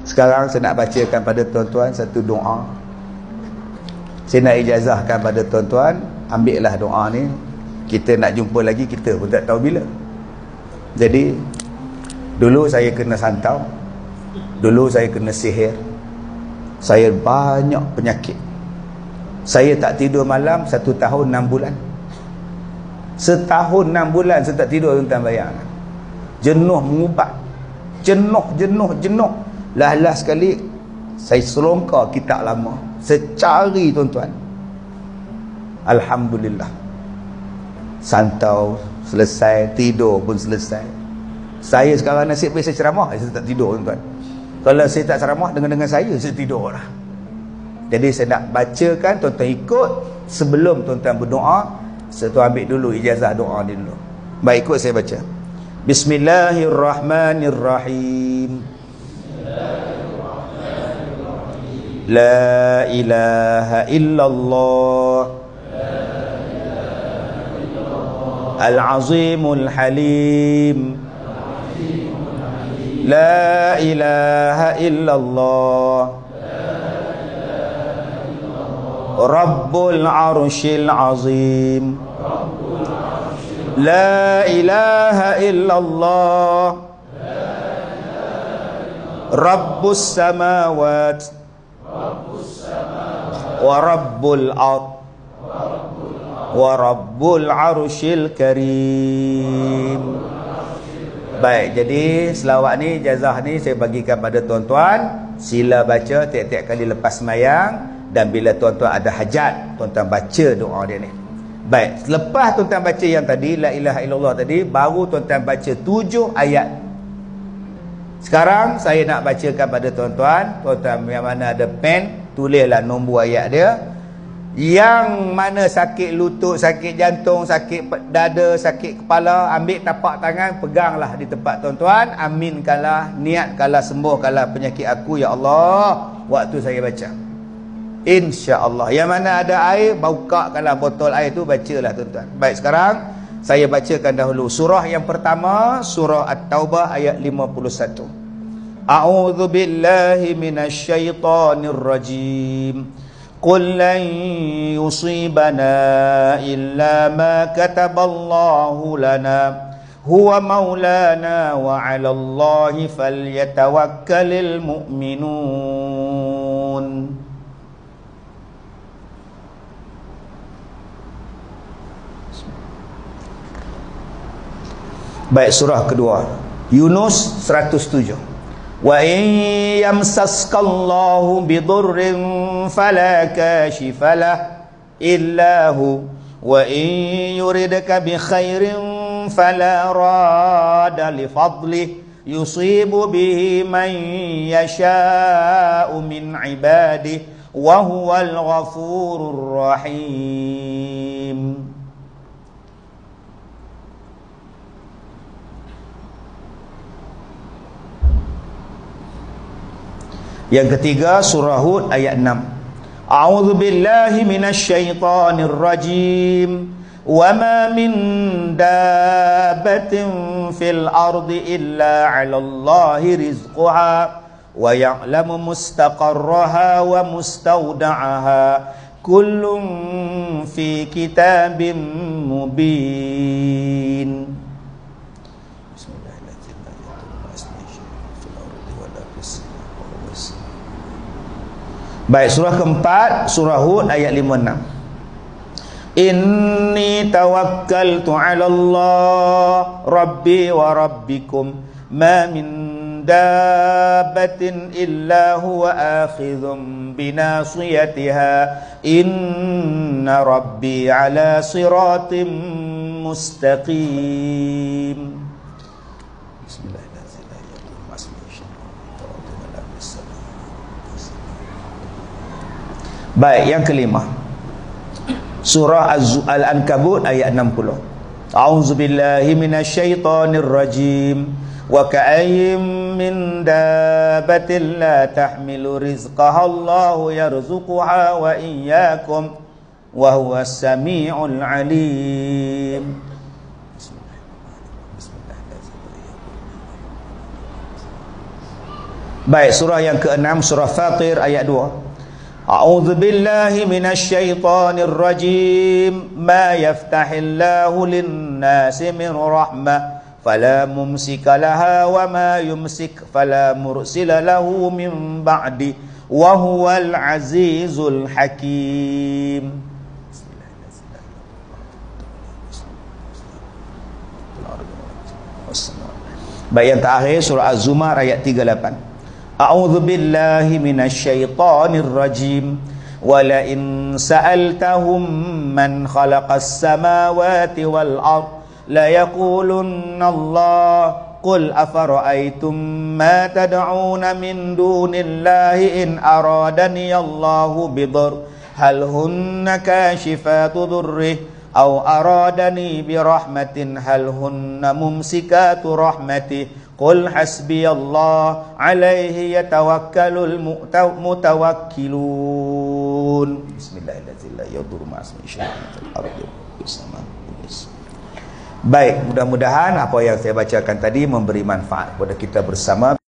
Sekarang saya nak bacakan pada tuan-tuan satu doa. Saya nak ijazahkan pada tuan-tuan, ambillah doa ni. Kita nak jumpa lagi, kita pun tak tahu bila. Jadi dulu saya kena santau, dulu saya kena sihir, saya banyak penyakit. Saya tak tidur malam 1 tahun 6 bulan. Setahun 6 bulan saya tak tidur, tuan-tuan bayangkan. Jenuh mengubat, jenuh. Last sekali saya selongkar kitab lama, saya cari, tuan-tuan. Alhamdulillah, santau selesai, tidur pun selesai. Saya sekarang nasib baik saya ceramah, saya tak tidur, tuan-tuan. Kalau saya tak ceramah dengan saya tidur lah. Jadi saya nak bacakan, tuan-tuan ikut. Sebelum tuan-tuan berdoa, saya ambil dulu ijazah doa ni dulu. Baik, ikut saya baca. Bismillahirrahmanirrahim. La ilaha illallah Al-Azimul Halim. La ilaha illallah Rabbul Arshil Azim. La ilaha illallah Rabbus Samawat wa Rabbul Ard wa Rabbul Arshil Karim. Baik, jadi selawat ni, jazah ni saya bagikan pada tuan-tuan. Sila baca tiap-tiap kali lepas sembahyang. Dan bila tuan-tuan ada hajat, tuan-tuan baca doa dia ni. Baik, selepas tuan-tuan baca yang tadi, la ilaha illallah tadi, baru tuan-tuan baca 7 ayat. Sekarang saya nak bacakan pada tuan-tuan. Tuan-tuan yang mana ada pen, tulislah nombor ayat dia. Yang mana sakit lutut, sakit jantung, sakit dada, sakit kepala, ambil tapak tangan, peganglah di tempat tuan-tuan. Aminkanlah, niatkanlah, sembuhkanlah penyakit aku, ya Allah, waktu saya baca, insya-Allah. Yang mana ada air, bukakanlah botol air tu, bacalah tuan-tuan. Baik, sekarang saya bacakan dahulu surah yang pertama, surah At-Taubah ayat 51. A'udzu billahi minasyaitonir rajim. Qul lan yusibana illa ma kataballahu lana huwa maulana wa 'alallahi falyatawakkalul mu'minun. Baik, surah kedua Yunus 107. Wa in yamsaskallahu bidurrin fala kashifalah illa hu wa in yuridka bi khairin fala rada li fadlih yusibu bihi man yasha'u min ibadihi wa huwal ghafurur rahim. Yang ketiga surah Hud ayat 6. A'udzu billahi minasyaitonir rajim. Wa ma min dabbatin fil ardi illa 'alallahi rizquha wa ya'lamu mustaqarraha wa mustawda'aha kullun fi kitabim mubin. Baik, surah keempat, surah Hud ayat 56. Inni tawakkaltu 'ala Allah Rabbi wa Rabbikum ma min dabbatin illa huwa akhidhum binasiyatiha inna Rabbi 'ala siratim mustaqim. Baik, yang kelima surah Al-Ankabut ayat 60. A'udzubillahi minasyaitonir rajim. Wa ka'ayyim min dabbatin la tahmilu rizqaha Allahu yarzuquha wa iyyakum wa huwas samiul alim. Baik, surah yang ke-6, surah Fatir ayat 2. A'udzu billahi minasyaitonir rajim. Ma yaftahillahu lin-nasi min rahmah fala mumsika laha wa ma yumsik fala mursila lahu min ba'di wa huwal azizul hakim. Baik, yang terakhir surah Az-Zumar ayat 38. A'udzu billahi minasyaitonir rajim. Wala in sa'altahum man khalaqas samawati wal ard la yaqulunna Allah qul afara'aytum ma tad'una min dunillahi in aradani Allahu bidhar hal hunna kashifatu dhurrihi aw aradani birahmatin hal hunna mumsikatu rahmatihi qul hasbiyallah alaihi yatawakkalul mutawakkilun. Bismillahirrahmanirrahim. La yadurru ma'asmihi syai'un fil ardi was samaa'i. Baik, mudah-mudahan apa yang saya bacakan tadi memberi manfaat kepada kita bersama.